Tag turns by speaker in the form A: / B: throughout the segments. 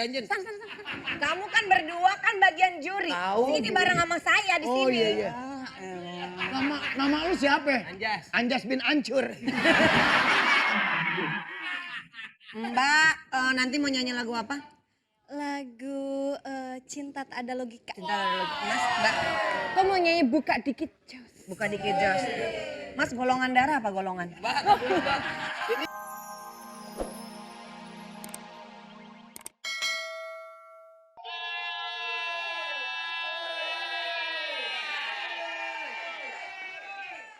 A: dijanjin.
B: Kamu kan berdua kan bagian juri.
C: Tahu.
B: Sini bareng sama saya di
C: Oh
B: sini.
C: iya. Nama lu siapa?
A: Anjas.
C: Anjas bin Ancur.
B: Mbak, nanti mau nyanyi lagu apa?
D: Lagu Cinta Tak Ada Logika.
B: Cinta lagu Mas, Mbak.
D: Kok mau nyanyi Buka Dikit Jos?
B: Buka dikit Jos. Mas golongan darah apa golongan?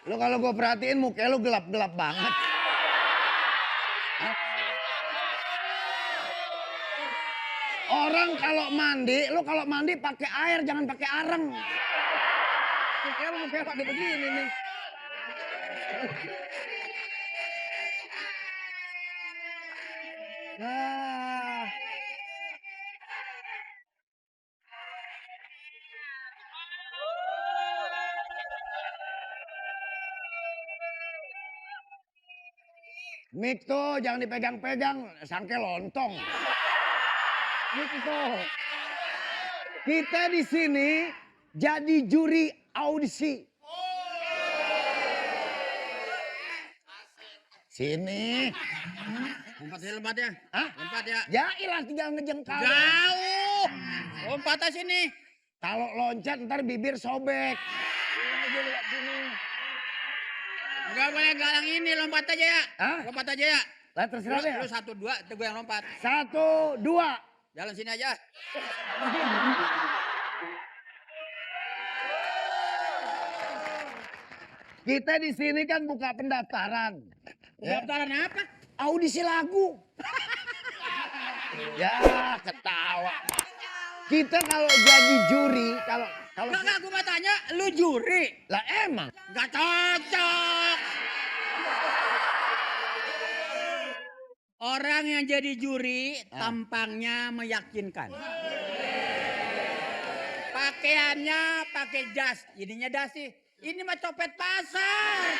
C: Lu kalau gue perhatiin muka lu gelap-gelap banget. Hah? Orang kalau mandi, lu kalau mandi pakai air jangan pakai areng. Muka lu pakai begini nih. Nah. Mik tuh jangan dipegang-pegang, sangke lontong. Mik tuh. Kita di sini jadi juri audisi. Sini.
A: Lompat ya lompatnya.
C: Hah?
A: Lompat ya.
C: Ya ilah tinggal ngejengkal.
A: Jauh. Lompatnya sini.
C: Kalau loncat ntar bibir sobek.
A: Enggak boleh galang ini, lompat aja ya.
C: Hah?
A: Lompat aja ya.
C: Lah terserah deh.
A: Lu 1, 2, itu gue yang lompat.
C: 1, 2.
A: Jalan sini aja.
C: Kita di sini kan buka pendaftaran. Ya.
A: Pendaftaran apa?
C: Audisi lagu. Ya ketawa. Kita kalau jadi juri, kalau
A: Enggak, gue mau tanya, lu juri.
C: lah emang
A: Enggak cocok. Orang yang jadi juri tampangnya meyakinkan. Pakaiannya pakai jas, ininya dasi. Ini mah copet pasar.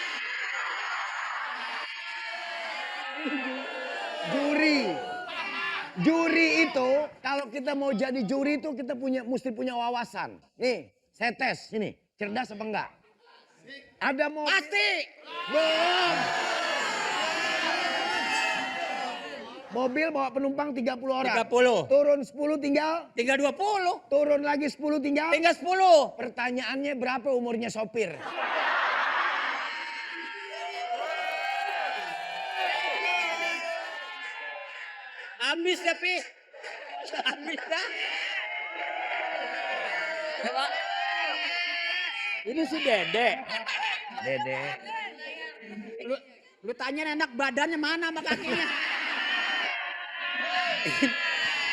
C: juri itu kalau kita mau jadi juri itu kita mesti punya wawasan. Nih, saya tes ini, cerdas apa enggak? Ada mau
A: Pasti.
C: belum. Mobil bawa penumpang 30 orang.
A: 30.
C: Turun 10 tinggal.
A: Tinggal 20.
C: Turun lagi 10 tinggal.
A: Tinggal 10.
C: Pertanyaannya berapa umurnya sopir?
A: Ambis ya, Pi. Ambis dah. Coba. Ini si Dede.
C: Dede.
A: Lu tanya anak badannya mana sama kakinya.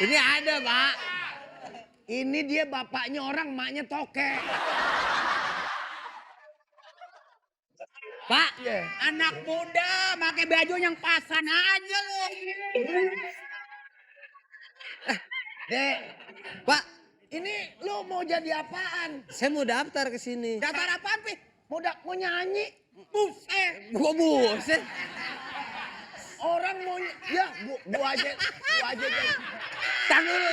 C: Ini ada, Pak. Ini dia bapaknya orang, maknya toke.
A: Pak,
C: Iya.
A: anak muda pakai baju yang pasan aja lu.
C: Dek, Pak, ini lu mau jadi apaan?
E: Saya mau daftar ke sini.
A: Daftar apaan, Pi?
C: Mau nyanyi?
A: Buset.
E: Gua buset.
C: Orang mau ya gua aja deh.
E: Tang dulu.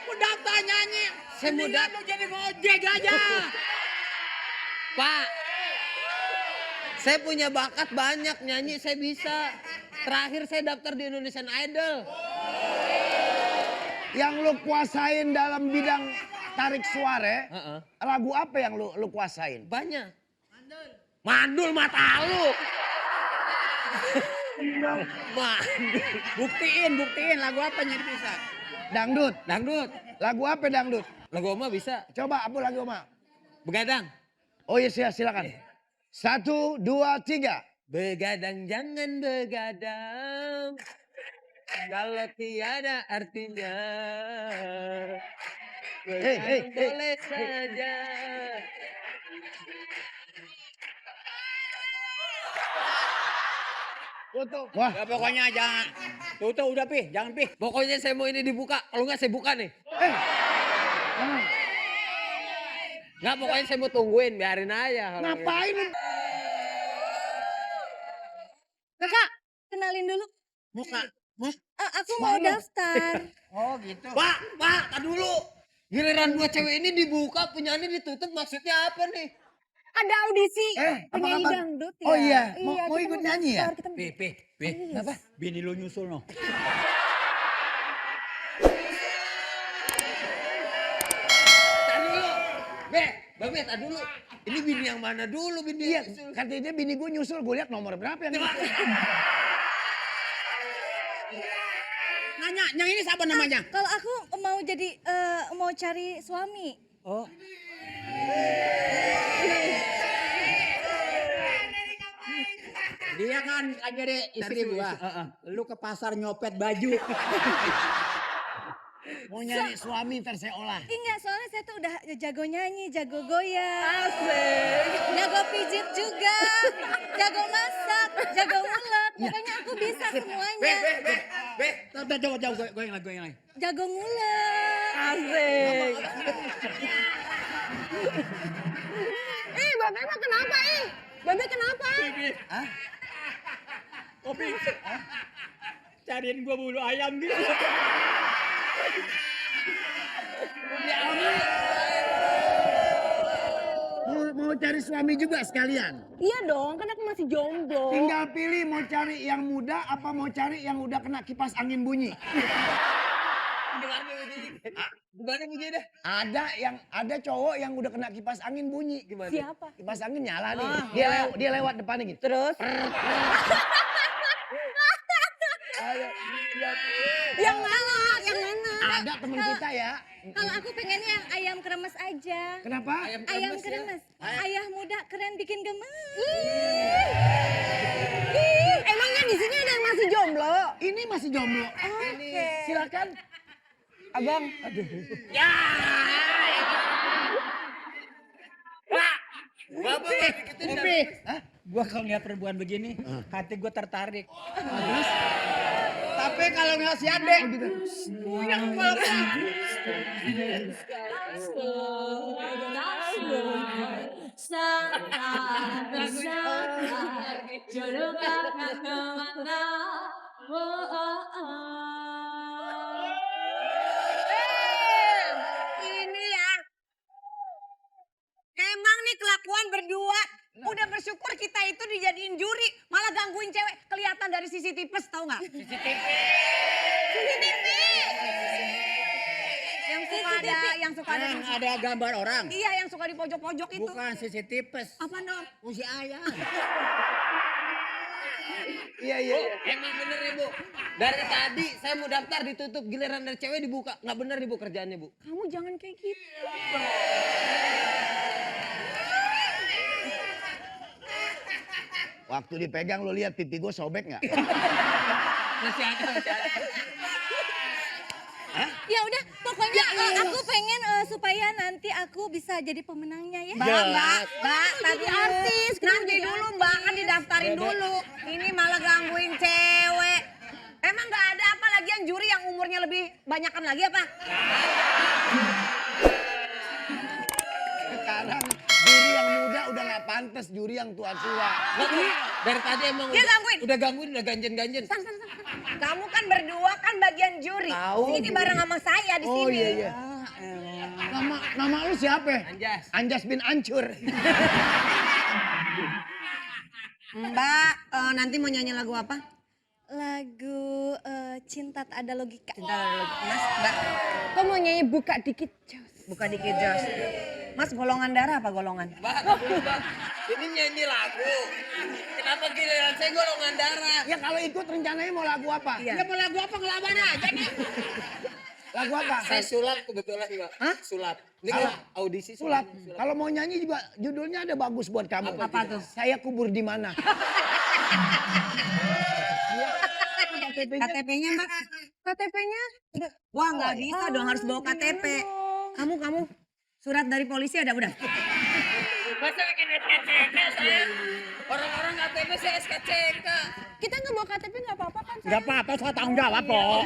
A: Mau daftar nyanyi.
E: Saya mau
A: Mendingan lu jadi ngojek aja.
E: Pak, saya punya bakat banyak nyanyi, saya bisa. Terakhir saya daftar di Indonesian Idol.
C: Yang lu kuasain dalam bidang tarik suara, lagu apa yang lu kuasain?
E: Banyak. Mandul mata lu. Mandul.
A: Buktiin lagu apa yang bisa.
C: Dangdut.
E: Dangdut.
C: Lagu apa dangdut?
E: Lagu Oma bisa.
C: Coba apa lagu Oma?
E: Begadang.
C: Oh iya silakan. 1, 2, 3.
E: Begadang jangan begadang. Kalau tiada artinya. Begadang boleh saja.
C: Foto. Wah,
A: Ya pokoknya jangan. Tuh udah, Pi. Jangan, Pi.
E: Pokoknya saya mau ini dibuka. Kalau nggak saya buka nih. Nggak, pokoknya saya mau tungguin. Biarin aja. kalau
C: ngapain lu?
D: Kakak, kenalin dulu.
A: Muka.
D: Aku mau daftar.
A: Oh gitu.
E: Pak, tak dulu. Giliran dua cewek ini dibuka, penyanyi ditutup, maksudnya apa nih?
D: Ada audisi penyanyi
C: apa-apa?
D: dangdut ya.
C: Oh iya, mau
D: kita
C: ikut nyanyi ya?
D: daftar, kita mau-
A: Kenapa? Bini lu nyusul no.
E: Tak dulu. Bang Be, tak dulu. Ini bini yang mana dulu bini?
C: Iya, katanya bini gue nyusul, gue lihat nomor berapa yang
A: Nanya, yang ini siapa namanya?
D: Kalau aku mau jadi mau cari suami.
A: Oh. Dia kan jadi istri gua. Lu ke pasar nyopet baju.
C: mau nyari suami ntar saya olah.
D: Enggak, soalnya saya tuh udah jago nyanyi, jago goyang. Asik. Jago pijit juga. Jago masak, jago ngulek. Pokoknya aku bisa semuanya.
A: Coba goyang lagi.
D: Jago ngulek.
B: Asik. Babe mah kenapa Babe kenapa?
A: Kopi. Cariin gua bulu ayam gitu.
C: Mau cari suami juga sekalian.
B: Iya dong, kan aku masih jomblo.
C: Tinggal pilih mau cari yang muda apa mau cari yang udah kena kipas angin bunyi.
E: Gimana bunyi dah?
C: Ada cowok yang udah kena kipas angin bunyi. Gimana?
B: Siapa?
C: Kipas angin nyala nih. Dia lewat depannya gitu.
B: Terus?
D: Yang mana? Yang mana?
C: Ada temen kita ya.
D: Kalau aku pengennya yang ayam kremes aja.
C: Kenapa?
D: Ayam kremes. Ayah muda keren bikin gemes.
B: Emangnya di sini ada yang masih jomblo?
C: Ini masih jomblo.
B: Oke.
C: Silakan.
B: Abang.
E: Bapak
A: Kopi. Gua kalau lihat perempuan begini, hati gua tertarik. Tapi kalau ngeliat si Ade, yang kepala.
B: Ini ya. Emang nih kelakuan berdua. Udah bersyukur kita itu dijadiin juri. Malah gangguin cewek. Kelihatan dari CCTV tau gak? CCTV. Yang suka ada.
A: Yang ada gambar orang.
B: Iya, yang suka di pojok-pojok itu.
A: Bukan CCTV.
B: Apa dong?
A: Usi ayam.
C: Iya.
E: Emang bener ya Bu. Dari tadi saya mau daftar ditutup, giliran dari cewek dibuka. Nggak bener nih Bu kerjaannya Bu.
B: Kamu jangan kayak gitu.
C: Waktu dipegang lo lihat pipi gue sobek nggak?
E: Masih ada.
D: Ya udah, pokoknya aku pengen supaya nanti aku bisa jadi pemenangnya ya.
B: Mbak, tadi artis. Nanti
D: jadi
B: dulu
D: artis.
B: Mbak, kan didaftarin dulu. Ini malah gangguin cewek. Emang gak ada apa lagian juri yang umurnya lebih banyakan lagi apa?
C: Sekarang juri yang muda udah nggak pantas, juri yang tua-tua.
E: Dari tadi emang
B: Dia gangguin.
E: udah ganjen-ganjen.
B: Kamu kan berdua kan bagian juri.
C: Tahu.
B: Ini bareng sama saya di
C: Oh
B: sini.
C: iya. Nama lu siapa?
E: Anjas.
C: Anjas bin Ancur.
B: Mbak, nanti mau nyanyi lagu apa?
D: Lagu Cinta Tak Ada Logika.
B: Mas, Mbak,
D: Kok mau nyanyi buka dikit Jos?
B: buka dikit Jos. Mas, golongan darah apa golongan?
E: Mbak, ini nyanyi lagu. Kenapa giliran saya golongan darah?
C: Ya kalau ikut rencananya mau lagu apa?
B: Iya.
A: Dia mau lagu apa ngelamar aja nih.
C: Lagu apa?
E: Saya sulap kebetulan Mbak.
C: Hah?
E: Sulap. Ini
C: Apa?
E: kan audisi
C: Sulap. Kalau mau nyanyi juga judulnya ada bagus buat kamu.
B: Apa tuh?
C: Saya kubur di mana?
B: KTP-nya Mbak? KTP-nya? Wah nggak bisa dong, harus bawa KTP. Kamu surat dari polisi ada udah?
E: Masa bikin SKCK saya? Orang-orang KTP saya SKCK.
D: Kita nggak bawa KTP nggak apa-apa kan?
A: Gak apa-apa, saya tanggung jawab kok.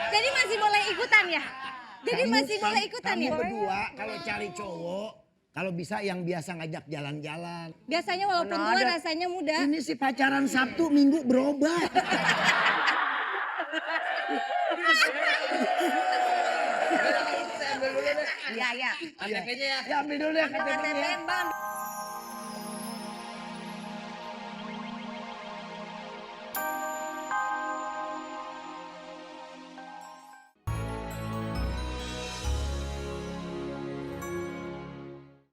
D: Jadi masih boleh ikutan ya? Jadi masih boleh ikutan
C: Kamu
D: ya?
C: berdua kalau cari cowok, Kalau bisa yang biasa ngajak jalan-jalan.
D: Biasanya walaupun
B: Mana
D: tua
B: ada.
D: rasanya muda.
C: Ini sih pacaran Sabtu, Minggu berobat.
B: Iya, iya.
E: KTP-nya ya.
C: Ya ambil dulu ya
B: KTP
C: KTP-nya.
B: Bang.